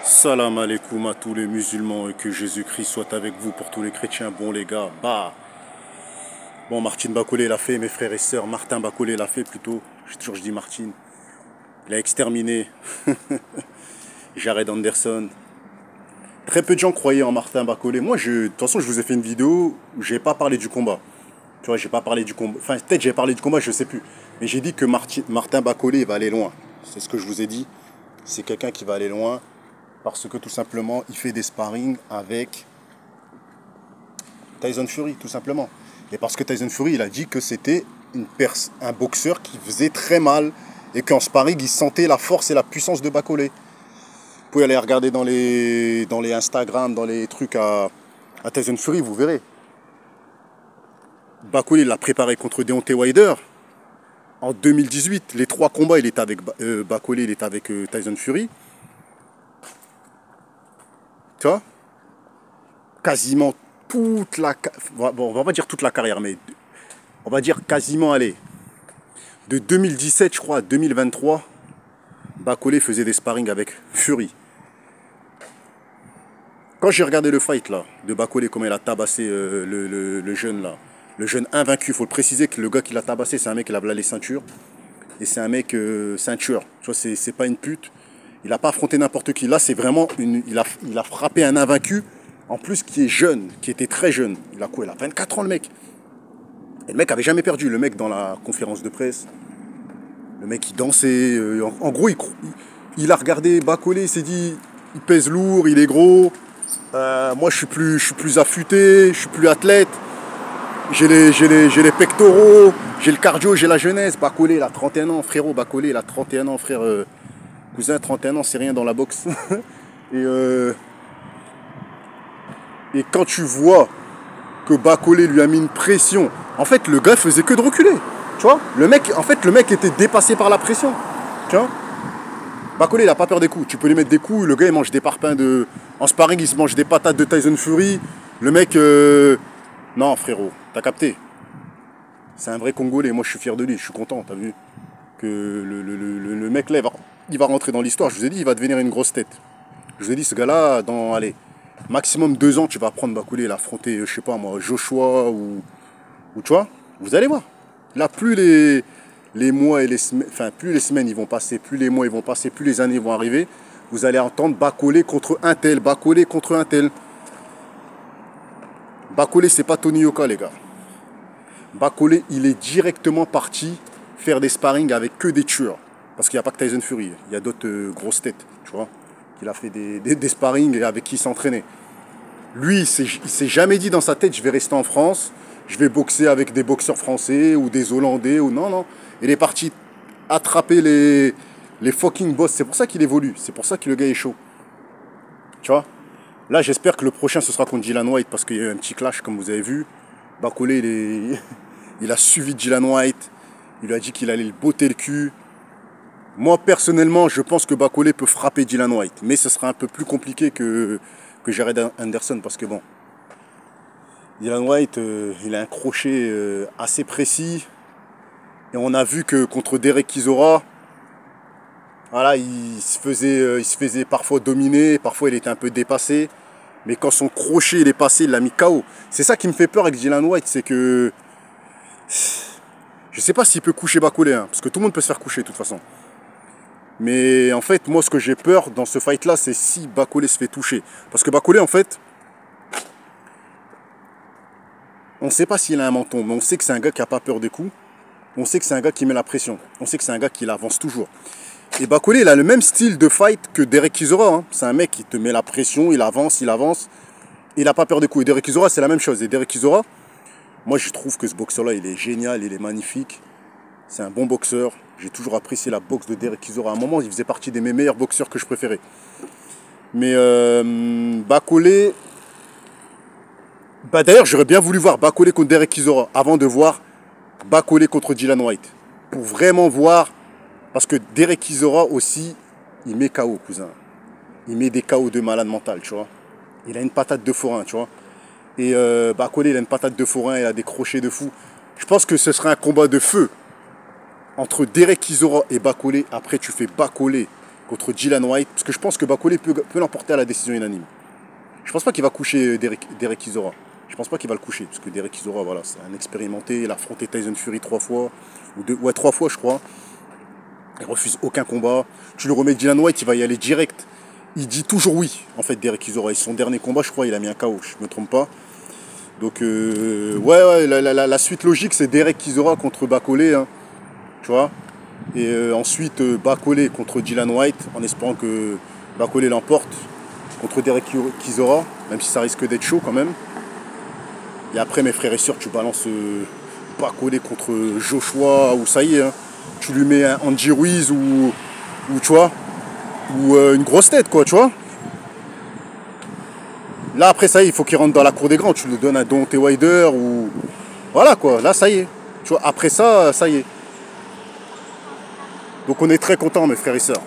Salam alaikum à tous les musulmans et que Jésus-Christ soit avec vous pour tous les chrétiens. Bon les gars, bon Martin Bacolé l'a fait, mes frères et sœurs, Martin Bacolé l'a fait plutôt, je dis Martin. Il a exterminé Jared Anderson. Très peu de gens croyaient en Martin Bacolé. Moi, de toute façon, je vous ai fait une vidéo où j'ai pas parlé du combat. Tu vois, j'ai pas parlé du combat. Enfin, peut-être j'ai parlé du combat, je sais plus. Mais j'ai dit que Martin Bacolé va aller loin. C'est ce que je vous ai dit. C'est quelqu'un qui va aller loin. Parce que tout simplement, il fait des sparring avec Tyson Fury, tout simplement. Et parce que Tyson Fury, il a dit que c'était un boxeur qui faisait très mal et qu'en sparring, il sentait la force et la puissance de Bacolé. Vous pouvez aller regarder dans les Instagram, dans les trucs à Tyson Fury, vous verrez. Bacolé l'a préparé contre Deontay Wilder en 2018. Les 3 combats, il était avec Bacolé, il était avec Tyson Fury. Tu vois, quasiment toute la... Bon, on va pas dire toute la carrière, mais on va dire quasiment, allez, de 2017, je crois, à 2023, Bacolé faisait des sparring avec Fury. Quand j'ai regardé le fight, là, de Bacolé, comment il a tabassé le jeune, là, le jeune invaincu, il faut le préciser que le gars qui l'a tabassé, c'est un mec qui a les ceintures. Et c'est un mec, c'est un tueur. Tu vois, c'est pas une pute. Il n'a pas affronté n'importe qui. Là, c'est vraiment il a frappé un invaincu, en plus qui est jeune, qui était très jeune. Il a quoi? Il a 24 ans, le mec. Et le mec avait jamais perdu. Le mec, dans la conférence de presse, le mec, il dansait. En gros, il a regardé Bacolé, il s'est dit, il pèse lourd, il est gros. Moi, je suis plus affûté, je suis plus athlète. J'ai les pectoraux, j'ai le cardio, j'ai la jeunesse. Bacolé, il a 31 ans, frérot. Bacolé, il a 31 ans, frère. Cousin, 31 ans, c'est rien dans la boxe. et quand tu vois que Bacolé lui a mis une pression, en fait, le gars faisait que de reculer. Tu vois, le mec était dépassé par la pression. Tu vois, Bacolé, il a pas peur des coups. Tu peux lui mettre des coups. Le gars, il mange des parpaings de. En sparring, il se mange des patates de Tyson Fury. Le mec. Non, frérot, t'as capté. C'est un vrai Congolais. Moi, je suis fier de lui. Je suis content, t'as vu. Que le mec là, il va rentrer dans l'histoire. Je vous ai dit, il va devenir une grosse tête. Je vous ai dit, ce gars-là, dans, allez, maximum 2 ans, tu vas prendre Bacolé, l'affronter, je sais pas moi, Joshua ou tu vois, vous allez voir. Là, plus les mois et les semaines, enfin, plus les semaines ils vont passer, plus les mois ils vont passer, plus les années vont arriver, vous allez entendre Bacolé contre un tel, Bacolé contre un tel. Bacolé, c'est pas Tony Yoka, les gars. Bacolé, il est directement parti faire des sparring avec que des tueurs. Parce qu'il n'y a pas que Tyson Fury, il y a d'autres grosses têtes, tu vois, qu'il a fait des sparring avec qui il s'entraînait. Lui, il s'est jamais dit dans sa tête, je vais rester en France, je vais boxer avec des boxeurs français ou des Hollandais, ou non, non. Il est parti attraper les fucking boss, c'est pour ça qu'il évolue, c'est pour ça que le gars est chaud. Tu vois. Là, j'espère que le prochain, ce sera contre Dillian Whyte, parce qu'il y a eu un petit clash, comme vous avez vu. Bacolé, il a suivi Dillian Whyte, il lui a dit qu'il allait le botter le cul. Moi, personnellement, je pense que Bacolé peut frapper Dillian Whyte. Mais ce sera un peu plus compliqué que Jared Anderson. Parce que bon, Dillian Whyte, il a un crochet assez précis. Et on a vu que contre Derek Chisora, voilà, il se faisait parfois dominer. Parfois, il était un peu dépassé. Mais quand son crochet il est passé, il l'a mis KO. C'est ça qui me fait peur avec Dillian Whyte. C'est que... Je sais pas s'il peut coucher Bacolé. Hein, parce que tout le monde peut se faire coucher de toute façon. Mais en fait, moi, ce que j'ai peur dans ce fight-là, c'est si Bacolé se fait toucher. Parce que Bacolé, en fait, on ne sait pas s'il a un menton, mais on sait que c'est un gars qui n'a pas peur des coups. On sait que c'est un gars qui met la pression. On sait que c'est un gars qui avance toujours. Et Bacolé, il a le même style de fight que Derek Chisora. Hein. C'est un mec qui te met la pression, il avance, il avance. Il n'a pas peur des coups. Et Derek Chisora, c'est la même chose. Et Derek Chisora, moi, je trouve que ce boxeur-là, il est génial, il est magnifique. C'est un bon boxeur. J'ai toujours apprécié la boxe de Derek Chisora. À un moment, il faisait partie de mes meilleurs boxeurs que je préférais. Mais Bacolé... D'ailleurs, j'aurais bien voulu voir Bacolé contre Derek Chisora avant de voir Bacolé contre Dillian Whyte. Pour vraiment voir... Parce que Derek Chisora aussi, il met KO, cousin. Il met des KO de malade mental, tu vois. Il a une patate de forain, tu vois. Et Bacolé, il a une patate de forain, il a des crochets de fou. Je pense que ce serait un combat de feu entre Derek Chisora et Bacolé. Après, tu fais Bacolé contre Dillian Whyte, parce que je pense que Bakole peut l'emporter à la décision unanime. Je pense pas qu'il va coucher Derek Chisora. Je pense pas qu'il va le coucher, parce que Derek Chisora, voilà, c'est un expérimenté. Il a affronté Tyson Fury 3 fois, ou 2, ouais, 3 fois, je crois. Il refuse aucun combat. Tu le remets Dillian Whyte, il va y aller direct. Il dit toujours oui, en fait, Derek Chisora. Et son dernier combat, je crois, il a mis un KO, je me trompe pas. Donc, ouais, la suite logique, c'est Derek Chisora contre Bakole, hein, tu vois. Et ensuite, Bakole contre Dillian Whyte, en espérant que Bakole l'emporte contre Derek Chisora, même si ça risque d'être chaud quand même. Et après, mes frères et sœurs, tu balances Bakole contre Joshua, ou ça y est, hein, tu lui mets un Andy Ruiz ou tu vois, ou une grosse tête, quoi, tu vois. Là, après, ça y est, il faut qu'il rentre dans la cour des grands. Tu le donnes à Deontay Wilder ou... Voilà, quoi. Là, ça y est. Tu vois, après ça, ça y est. Donc, on est très contents, mes frères et sœurs.